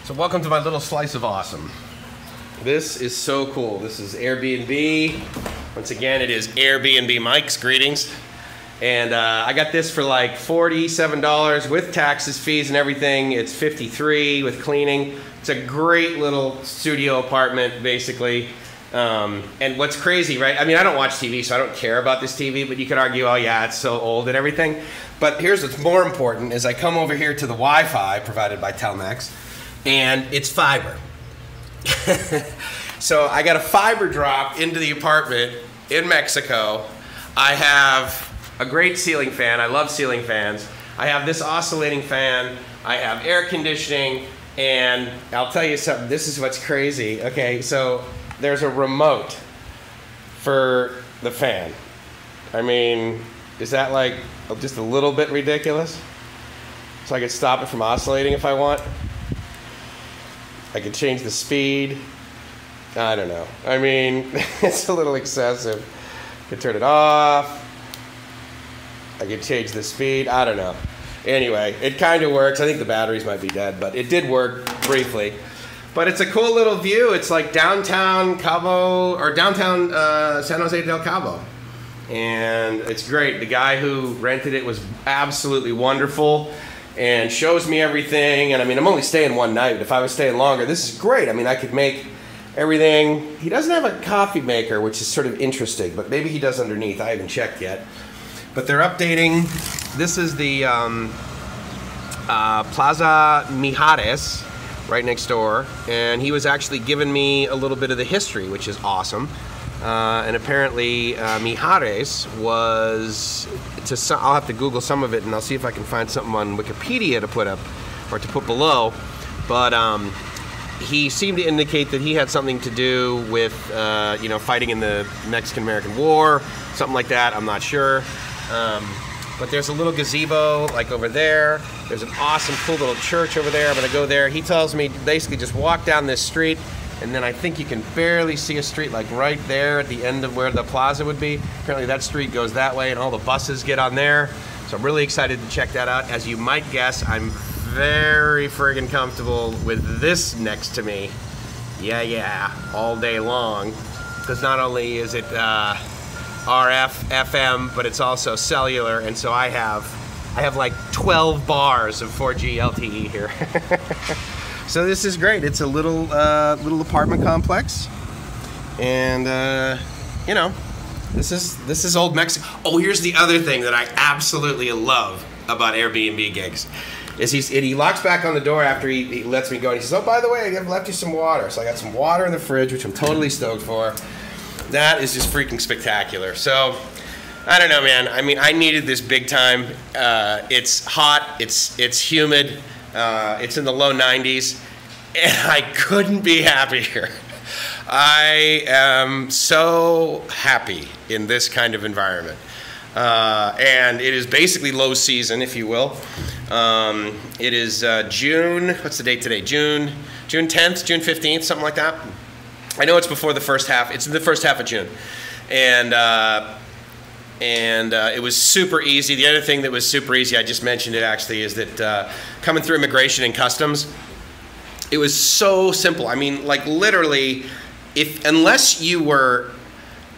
So welcome to my little slice of awesome. This is so cool. This is Airbnb. Once again, it is Airbnb Mike's greetings. And I got this for like $47 with taxes, fees, and everything. It's $53 with cleaning. It's a great little studio apartment, basically. And what's crazy, right? I mean, I don't watch TV, so I don't care about this TV, but you could argue, oh yeah, it's so old and everything. But here's what's more important is I come over here to the Wi-Fi provided by Telmex, and it's fiber. So I got a fiber drop into the apartment in Mexico. I have a great ceiling fan. I love ceiling fans. I have this oscillating fan. I have air conditioning, and I'll tell you something. This is what's crazy. Okay, so there's a remote for the fan. I mean, is that like just a little bit ridiculous? So I could stop it from oscillating if I want. I could change the speed. I don't know. I mean, it's a little excessive. I could turn it off. I could change the speed. I don't know. Anyway, it kind of works. I think the batteries might be dead, but it did work briefly. But it's a cool little view. It's like downtown Cabo, or downtown San Jose del Cabo. And it's great. The guy who rented it was absolutely wonderful and shows me everything. And I mean, I'm only staying one night. If I was staying longer, this is great. I mean, I could make everything. He doesn't have a coffee maker, which is sort of interesting, but maybe he does underneath. I haven't checked yet. But they're updating. This is the Plaza Mijares, right next door. And he was actually giving me a little bit of the history, which is awesome. And apparently Mijares was, I'll have to Google some of it, and I'll see if I can find something on Wikipedia to put up, or to put below. But he seemed to indicate that he had something to do with, you know, fighting in the Mexican-American War, something like that. I'm not sure. But there's a little gazebo like over there. There's an awesome, cool little church over there. I'm gonna go there. He tells me basically just walk down this street, and then I think you can barely see a street like right there at the end of where the plaza would be. Apparently that street goes that way, and all the buses get on there. So I'm really excited to check that out. As you might guess, I'm very friggin' comfortable with this next to me. Yeah, all day long. Because not only is it RF, FM, but it's also cellular, and so I have like 12 bars of 4G LTE here. So this is great. It's a little apartment complex, and you know, this is old Mexico. Oh, here's the other thing that I absolutely love about Airbnb gigs. Is he locks back on the door after he lets me go, and he says, oh, by the way, I've left you some water. So I got some water in the fridge, which I'm totally stoked for. That is just freaking spectacular. So, I don't know, man. I mean, I needed this big time. It's hot, it's humid, it's in the low 90s, and I couldn't be happier. I am so happy in this kind of environment. And it is basically low season, if you will. It is June, what's the date today? June 10th, June 15th, something like that. I know it's before the first half. It's in the first half of June. And it was super easy. The other thing that was super easy, I just mentioned it actually, is that coming through immigration and customs, it was so simple. I mean, like literally, unless you were,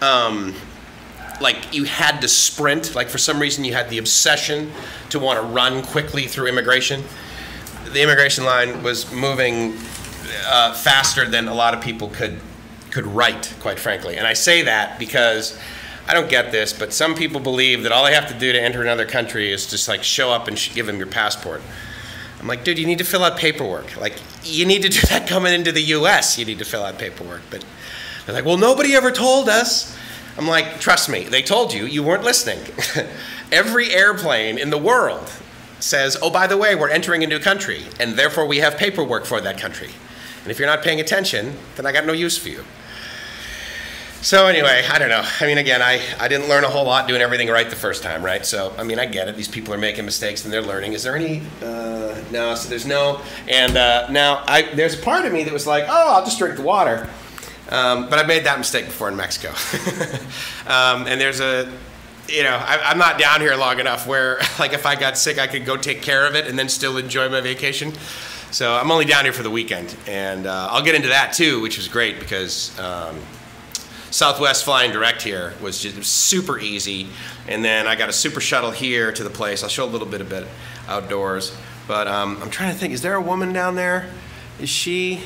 like you had to sprint, like for some reason you had the obsession to want to run quickly through immigration, the immigration line was moving faster than a lot of people could write, quite frankly. And I say that because I don't get this, but some people believe that all they have to do to enter another country is just like show up and give them your passport. I'm like, dude, you need to fill out paperwork. Like, you need to do that coming into the US. You need to fill out paperwork. But they're like, well, nobody ever told us. I'm like, trust me, they told you. You weren't listening. Every airplane in the world says, oh, by the way, we're entering a new country, and therefore we have paperwork for that country. And if you're not paying attention, then I got no use for you. So anyway, I don't know. I mean, again, I didn't learn a whole lot doing everything right the first time, right? So, I mean, I get it. These people are making mistakes and they're learning. Is there any, no, so there's no. And now, there's a part of me that was like, oh, I'll just drink the water. But I made that mistake before in Mexico. And there's a, you know, I'm not down here long enough where, like, if I got sick, I could go take care of it and then still enjoy my vacation. So I'm only down here for the weekend, and I'll get into that too, which was great because Southwest flying direct here was just super easy, and then I got a super shuttle here to the place. I'll show a little bit of it outdoors, but I'm trying to think, is there a woman down there? Is she,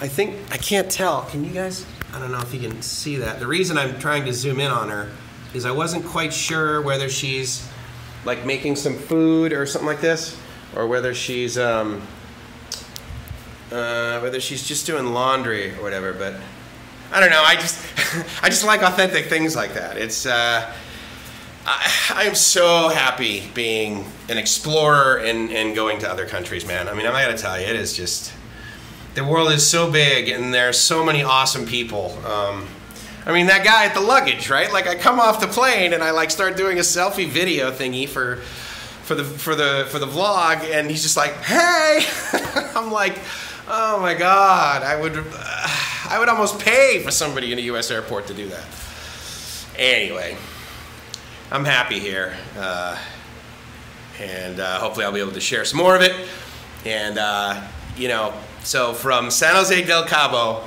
I can't tell. Can you guys, I don't know if you can see that. The reason I'm trying to zoom in on her is I wasn't quite sure whether she's like making some food or something like this, or whether she's just doing laundry or whatever, but I don't know. I just like authentic things like that. It's I am so happy being an explorer and going to other countries, man. I mean, I gotta tell you, it is just, the world is so big and there's so many awesome people. I mean, that guy at the luggage, right? Like, I come off the plane and I like start doing a selfie video thingy for the vlog, and he's just like, "Hey," I'm like, oh my God, I would almost pay for somebody in a U.S. airport to do that. Anyway, I'm happy here, and hopefully I'll be able to share some more of it. And you know, so from San Jose del Cabo,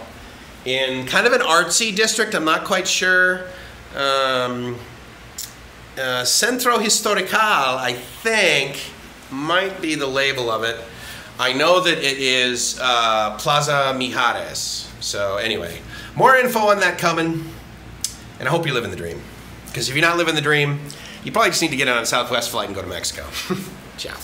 in kind of an artsy district, I'm not quite sure. Centro Historical, I think, might be the label of it. I know that it is Plaza Mijares. So anyway, more info on that coming, and I hope you live in the dream. Because if you're not living the dream, you probably just need to get on a Southwest flight and go to Mexico. Ciao.